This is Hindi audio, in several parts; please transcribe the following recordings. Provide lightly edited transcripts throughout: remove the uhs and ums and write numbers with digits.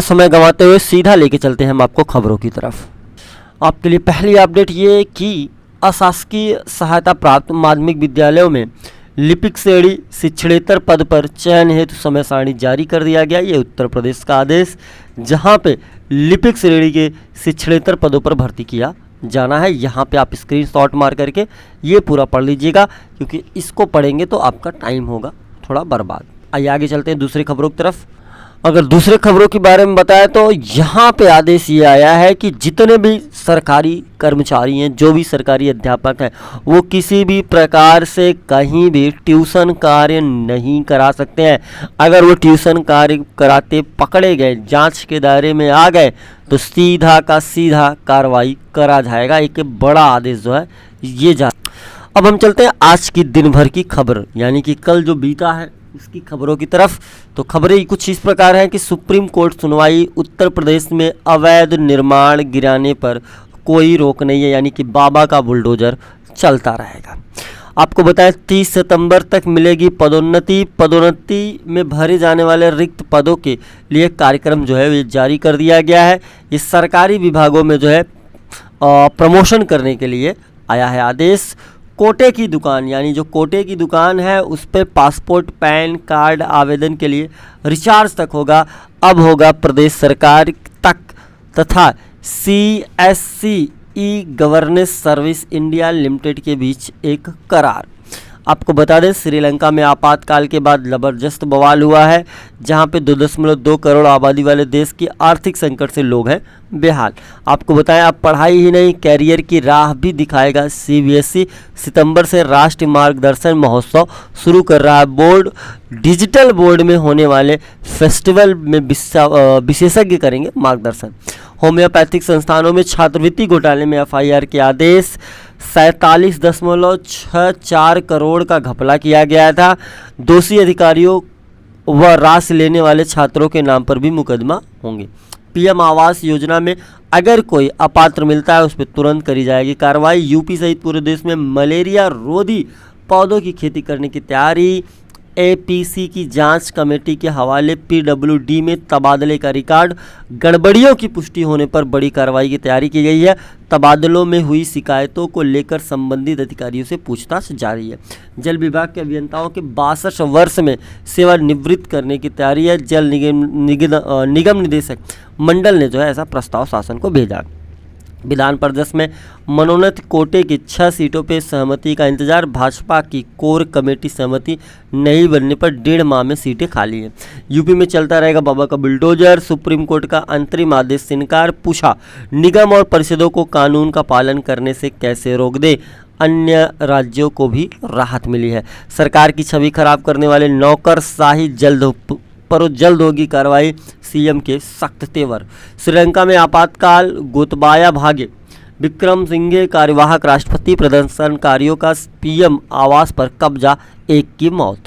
समय गंवाते हुए सीधा लेके चलते हैं हम आपको खबरों की तरफ। आपके लिए पहली अपडेट ये कि अशासकीय सहायता प्राप्त माध्यमिक विद्यालयों में लिपिक श्रेणी शिक्षणेतर पद पर चयन हेतु समय सारणी जारी कर दिया गया। ये उत्तर प्रदेश का आदेश, जहां पे लिपिक श्रेणी के शिक्षणेतर पदों पर भर्ती किया जाना है। यहाँ पे आप स्क्रीनशॉट मार करके ये पूरा पढ़ लीजिएगा, क्योंकि इसको पढ़ेंगे तो आपका टाइम होगा थोड़ा बर्बाद। आइए आगे चलते हैं दूसरी खबरों की तरफ। अगर दूसरे खबरों के बारे में बताएं तो यहाँ पे आदेश ये आया है कि जितने भी सरकारी कर्मचारी हैं, जो भी सरकारी अध्यापक हैं, वो किसी भी प्रकार से कहीं भी ट्यूशन कार्य नहीं करा सकते हैं। अगर वो ट्यूशन कार्य कराते पकड़े गए, जांच के दायरे में आ गए, तो सीधा का सीधा कार्रवाई करा जाएगा। एक बड़ा आदेश जो है ये जा। अब हम चलते हैं आज की दिन भर की खबर, यानी कि कल जो बीता है उसकी खबरों की तरफ। तो खबरें कुछ इस प्रकार हैं कि सुप्रीम कोर्ट सुनवाई, उत्तर प्रदेश में अवैध निर्माण गिराने पर कोई रोक नहीं है, यानी कि बाबा का बुलडोजर चलता रहेगा। आपको बताएं 30 सितंबर तक मिलेगी पदोन्नति। पदोन्नति में भरे जाने वाले रिक्त पदों के लिए कार्यक्रम जो है ये जारी कर दिया गया है। ये सरकारी विभागों में जो है प्रमोशन करने के लिए आया है आदेश। कोटे की दुकान, यानी जो कोटे की दुकान है उस पर पासपोर्ट पैन कार्ड आवेदन के लिए रिचार्ज तक होगा, अब होगा प्रदेश सरकार तक, तथा CSC e governance service India limited के बीच एक करार। आपको बता दें श्रीलंका में आपातकाल के बाद ज़बरदस्त बवाल हुआ है, जहां पे 2.2 करोड़ आबादी वाले देश की आर्थिक संकट से लोग हैं बेहाल। आपको बताएं अब पढ़ाई ही नहीं, कैरियर की राह भी दिखाएगा CBSE। सितंबर से राष्ट्रीय मार्गदर्शन महोत्सव शुरू कर रहा है बोर्ड। डिजिटल बोर्ड में होने वाले फेस्टिवल में विशेषज्ञ करेंगे मार्गदर्शन। होम्योपैथिक संस्थानों में छात्रवृत्ति घोटाले में FIR के आदेश। 47.64 करोड़ का घपला किया गया था। दोषी अधिकारियों व राशि लेने वाले छात्रों के नाम पर भी मुकदमा होंगे। PM आवास योजना में अगर कोई अपात्र मिलता है उस पर तुरंत करी जाएगी कार्रवाई। UP सहित पूरे देश में मलेरिया रोधी पौधों की खेती करने की तैयारी। APC की जांच कमेटी के हवाले PWD में तबादले का रिकॉर्ड। गड़बड़ियों की पुष्टि होने पर बड़ी कार्रवाई की तैयारी की गई है। तबादलों में हुई शिकायतों को लेकर संबंधित अधिकारियों से पूछताछ जारी है। जल विभाग के अभियंताओं के 62 वर्ष में सेवानिवृत्त करने की तैयारी है। जल निगम निदेशक मंडल ने जो है ऐसा प्रस्ताव शासन को भेजा। विधान परिषद में मनोनीत कोटे की 6 सीटों पर सहमति का इंतजार। भाजपा की कोर कमेटी सहमति नहीं बनने पर 1.5 माह में सीटें खाली हैं। यूपी में चलता रहेगा बाबा का बुलडोजर। सुप्रीम कोर्ट का अंतरिम आदेश से इनकार। पूछा निगम और परिषदों को कानून का पालन करने से कैसे रोक दे। अन्य राज्यों को भी राहत मिली है। सरकार की छवि खराब करने वाले नौकरशाही जल्द होगी कार्रवाई। CM के सख्त तेवर। श्रीलंका में आपातकाल, गोतबाया भागे। विक्रम सिंघे कार्यवाहक राष्ट्रपति। प्रदर्शनकारियों का PM आवास पर कब्जा, एक की मौत।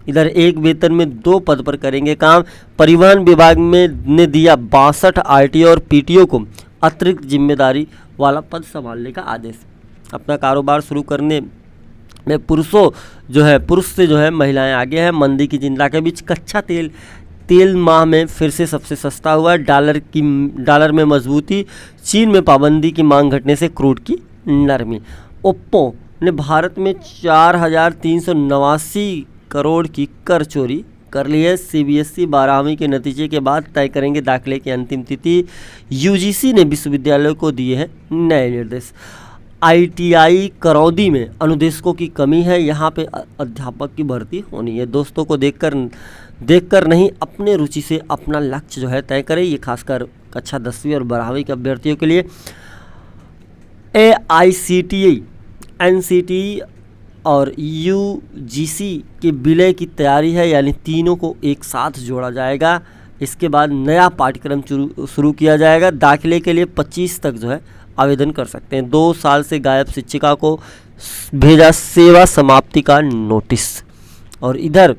इधर एक वेतन में 2 पद पर करेंगे काम। परिवहन विभाग में ने दिया 62 RTO और PTO को अतिरिक्त जिम्मेदारी वाला पद संभालने का आदेश। अपना कारोबार शुरू करने में पुरुष से जो है महिलाएं आगे हैं। मंदी की चिंता के बीच कच्चा तेल माह में फिर से सबसे सस्ता हुआ। डॉलर में मजबूती। चीन में पाबंदी की मांग घटने से क्रूड की नरमी। ओप्पो ने भारत में 4,389 करोड़ की कर चोरी कर ली है। CBSE 12वीं के नतीजे के बाद तय करेंगे दाखिले की अंतिम तिथि। UGC ने विश्वविद्यालयों को दिए हैं नए निर्देश। ITI करौदी में अनुदेशकों की कमी है, यहाँ पे अध्यापक की भर्ती होनी है। दोस्तों को देखकर नहीं, अपने रुचि से अपना लक्ष्य जो है तय करें। ये खासकर कक्षा 10वीं और 12वीं के अभ्यर्थियों के लिए। AICTE, NCTE और UGC के विलय की तैयारी है, यानी तीनों को एक साथ जोड़ा जाएगा। इसके बाद नया पाठ्यक्रम शुरू किया जाएगा। दाखिले के लिए 25 तक जो है आवेदन कर सकते हैं। 2 साल से गायब शिक्षिका को भेजा सेवा समाप्ति का नोटिस। और इधर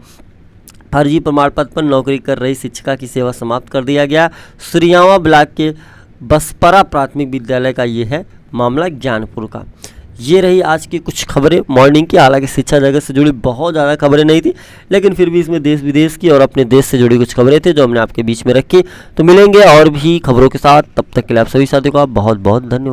फर्जी प्रमाण पत्र पर नौकरी कर रही शिक्षिका की सेवा समाप्त कर दिया गया। सुरियावा ब्लॉक के बसपरा प्राथमिक विद्यालय का ये है मामला, ज्ञानपुर का। ये रही आज की कुछ खबरें मॉर्निंग की। हालांकि शिक्षा जगत से जुड़ी बहुत ज़्यादा खबरें नहीं थी, लेकिन फिर भी इसमें देश विदेश की और अपने देश से जुड़ी कुछ खबरें थी जो हमने आपके बीच में रखी। तो मिलेंगे और भी खबरों के साथ, तब तक के लिए आप सभी साथियों का बहुत बहुत धन्यवाद।